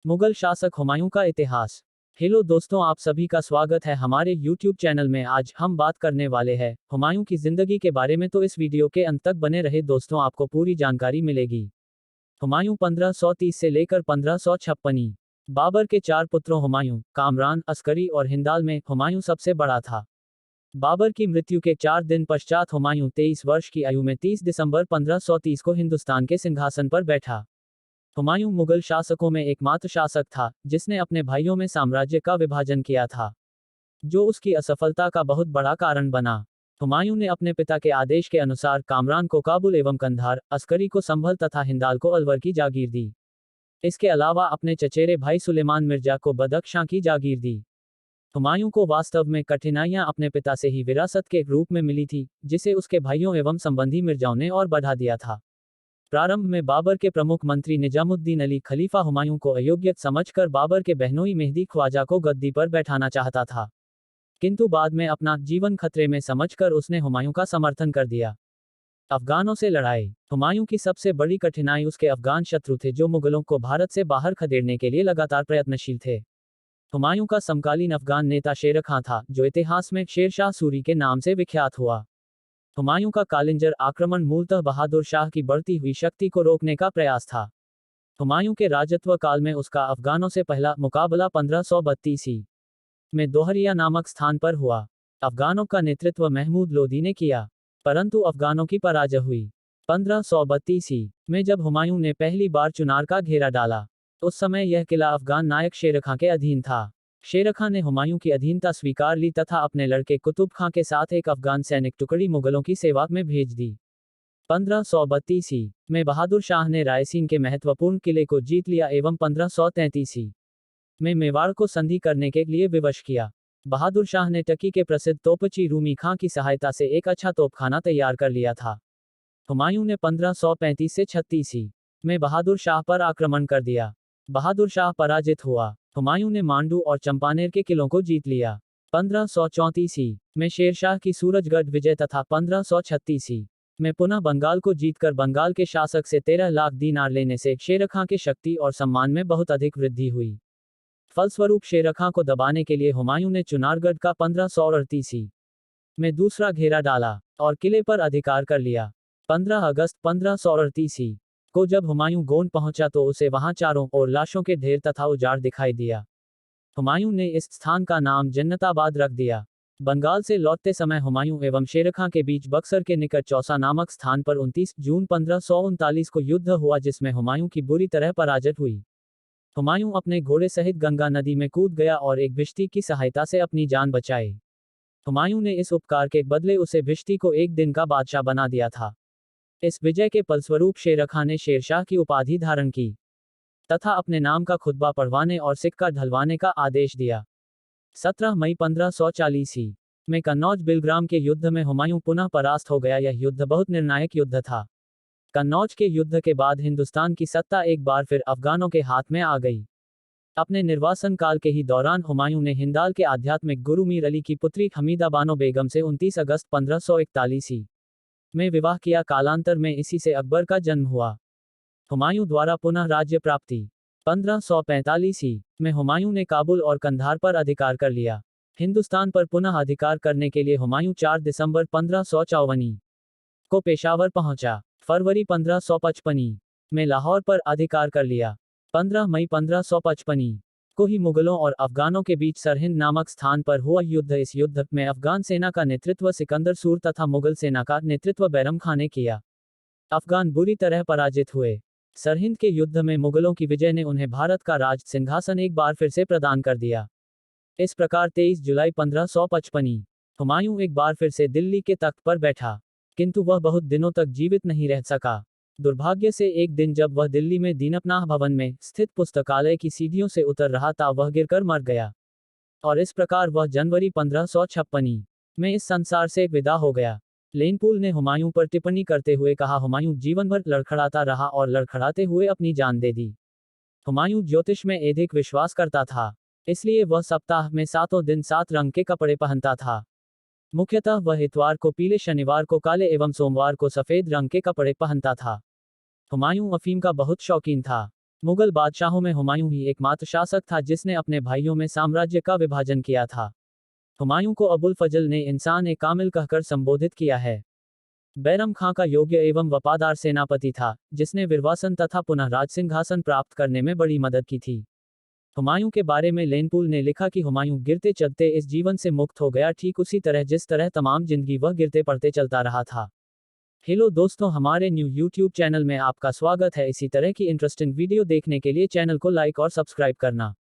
मुगल शासक हुमायूं का इतिहास। हेलो दोस्तों, आप सभी का स्वागत है हमारे YouTube चैनल में। आज हम बात करने वाले हैं हुमायूं की जिंदगी के बारे में, तो इस वीडियो के अंत तक बने रहे दोस्तों, आपको पूरी जानकारी मिलेगी। हुमायूं 1530 से लेकर 1556। बाबर के 4 पुत्रों हुमायूं, कामरान, अस्करी और हिंदाल में हुमायूं सबसे बड़ा था। बाबर की मृत्यु के 4 दिन पश्चात हुमायूं 23 वर्ष की आयु में 30 दिसंबर 1530 को हिंदुस्तान के सिंहासन पर बैठा। हुमायूं मुगल शासकों में एकमात्र शासक था जिसने अपने भाइयों में साम्राज्य का विभाजन किया था, जो उसकी असफलता का बहुत बड़ा कारण बना। हुमायूं ने अपने पिता के आदेश के अनुसार कामरान को काबुल एवं कंधार, अस्करी को संभल तथा हिंदाल को अलवर की जागीर दी। इसके अलावा अपने चचेरे भाई सुलेमान मिर्जा को बदख्शां की जागीर दी। हुमायूं को वास्तव में कठिनाइयां अपने पिता से ही विरासत के रूप में मिली थी, जिसे उसके भाइयों एवं संबंधी मिर्जाओं ने और बढ़ा दिया था। प्रारंभ में बाबर के प्रमुख मंत्री निजामुद्दीन अली खलीफा हुमायूं को अयोग्य समझकर बाबर के बहनोई मेहदी ख्वाजा को गद्दी पर बैठाना चाहता था, किंतु बाद में अपना जीवन खतरे में समझकर उसने हुमायूं का समर्थन कर दिया। अफगानों से लड़ाई। हुमायूं की सबसे बड़ी कठिनाई उसके अफगान शत्रु थे, जो मुगलों को भारत से बाहर खदेड़ने के लिए लगातार प्रयत्नशील थे। हुमायूं का समकालीन अफगान नेता शेर खां था, जो इतिहास में शेरशाह सूरी के नाम से विख्यात हुआ। हुमायूं का कालिंजर आक्रमण मूलतः बहादुर शाह की बढ़ती हुई शक्ति को रोकने का प्रयास था। हुमायूं के राजत्व काल में उसका अफगानों से पहला मुकाबला 1532 में दोहरिया नामक स्थान पर हुआ। अफगानों का नेतृत्व महमूद लोदी ने किया, परंतु अफगानों की पराजय हुई। 1532 में जब हुमायूं ने पहली बार चुनार का घेरा डाला, उस समय यह किला अफगान नायक शेर खां के अधीन था। शेर खां ने हुमायूं की अधीनता स्वीकार ली तथा अपने लड़के कुतुब खां के साथ एक अफगान सैनिक टुकड़ी मुगलों की सेवा में भेज दी। 1532 में बहादुर शाह ने रायसीन के महत्वपूर्ण किले को जीत लिया एवं 1533 में मेवाड़ को संधि करने के लिए विवश किया। बहादुर शाह ने टकी के प्रसिद्ध तोपची रूमी खां की सहायता से एक अच्छा तोपखाना तैयार कर लिया था। हुमायूं ने 1535 से 36 में बहादुर शाह पर आक्रमण कर दिया। बहादुर शाह पराजित हुआ। हुमायूं ने मांडू और चंपानेर के किलों को जीत लिया। 1534 में शेरशाह की सूरजगढ़ विजय तथा 1536 में पुनः बंगाल को जीतकर बंगाल के शासक से 13 लाख दीनार लेने से शेर खां के शक्ति और सम्मान में बहुत अधिक वृद्धि हुई। फलस्वरूप शेर खां को दबाने के लिए हुमायूं ने चुनारगढ़ का 1538 में दूसरा घेरा डाला और किले पर अधिकार कर लिया। 15 अगस्त 1538 को जब हुमायूं गोंड पहुंचा तो उसे वहां चारों ओर लाशों के ढेर तथा उजाड़ दिखाई दिया। हुमायूं ने इस स्थान का नाम जन्नताबाद रख दिया। बंगाल से लौटते समय हुमायूं एवं शेर खां के बीच बक्सर के निकट चौसा नामक स्थान पर 29 जून 1539 को युद्ध हुआ, जिसमें हुमायूं की बुरी तरह पराजय हुई। हुमायूं अपने घोड़े सहित गंगा नदी में कूद गया और एक भिश्ती की सहायता से अपनी जान बचाई। हुमायूं ने इस उपकार के बदले उसे भिश्ती को एक दिन का बादशाह बना दिया था। इस विजय के फलस्वरूप शेर खां ने शेरशाह की उपाधि धारण की तथा अपने नाम का खुतबा पढ़वाने और सिक्का ढलवाने का आदेश दिया। 17 मई 1540 में कन्नौज बिलग्राम के युद्ध में हुमायूं पुनः परास्त हो गया। यह युद्ध बहुत निर्णायक युद्ध था। कन्नौज के युद्ध के बाद हिंदुस्तान की सत्ता एक बार फिर अफगानों के हाथ में आ गई। अपने निर्वासन काल के ही दौरान हुमायूं ने हिंदाल के आध्यात्मिक गुरु मीर अली की पुत्री हमीदा बानो बेगम से 29 अगस्त 1541 में विवाह किया। कालांतर में इसी से अकबर का जन्म हुआ। हुमायूं द्वारा पुनः राज्य प्राप्ति। 1545 में हुमायूं ने काबुल और कंधार पर अधिकार कर लिया। हिंदुस्तान पर पुनः अधिकार करने के लिए हुमायूं 4 दिसंबर 1554 को पेशावर पहुंचा। फरवरी 1555 में लाहौर पर अधिकार कर लिया। 15 मई 1555 को ही मुगलों और अफगानों के बीच सरहिंद नामक स्थान पर हुआ युद्ध। इस युद्ध में अफगान सेना का नेतृत्व सिकंदर सूर तथा मुगल सेना का नेतृत्व बैरम खां ने किया। अफगान बुरी तरह पराजित हुए। सरहिंद के युद्ध में मुगलों की विजय ने उन्हें भारत का राज सिंहासन एक बार फिर से प्रदान कर दिया। इस प्रकार 23 जुलाई 1555 हुमायूं एक बार फिर से दिल्ली के तख्त पर बैठा, किंतु वह बहुत दिनों तक जीवित नहीं रह सका। दुर्भाग्य से एक दिन जब वह दिल्ली में दीनपनाह भवन में स्थित पुस्तकालय की सीढ़ियों से उतर रहा था, वह गिरकर मर गया और इस प्रकार वह जनवरी 1556 में इस संसार से विदा हो गया। लेनपूल ने हुमायूं पर टिप्पणी करते हुए कहा, हुमायूं जीवन भर लड़खड़ाता रहा और लड़खड़ाते हुए अपनी जान दे दी। हुमायूं ज्योतिष में अधिक विश्वास करता था, इसलिए वह सप्ताह में 7 दिन 7 रंग के कपड़े पहनता था। मुख्यतः वह इतवार को पीले, शनिवार को काले एवं सोमवार को सफेद रंग के कपड़े पहनता था। हुमायूं अफीम का बहुत शौकीन था। मुगल बादशाहों में हुमायूं ही एकमात्र शासक था जिसने अपने भाइयों में साम्राज्य का विभाजन किया था। हुमायूं को अबुल फजल ने इंसान ए कामिल कहकर संबोधित किया है। बैरम खां का योग्य एवं वफादार सेनापति था, जिसने विरवासन तथा पुनः राज सिंहासन प्राप्त करने में बड़ी मदद की थी। हुमायूं के बारे में लेनपूल ने लिखा कि हुमायूं गिरते चलते इस जीवन से मुक्त हो गया, ठीक उसी तरह जिस तरह तमाम जिंदगी वह गिरते पड़ते चलता रहा था। हेलो दोस्तों, हमारे न्यू यूट्यूब चैनल में आपका स्वागत है। इसी तरह की इंटरेस्टिंग वीडियो देखने के लिए चैनल को लाइक और सब्सक्राइब करना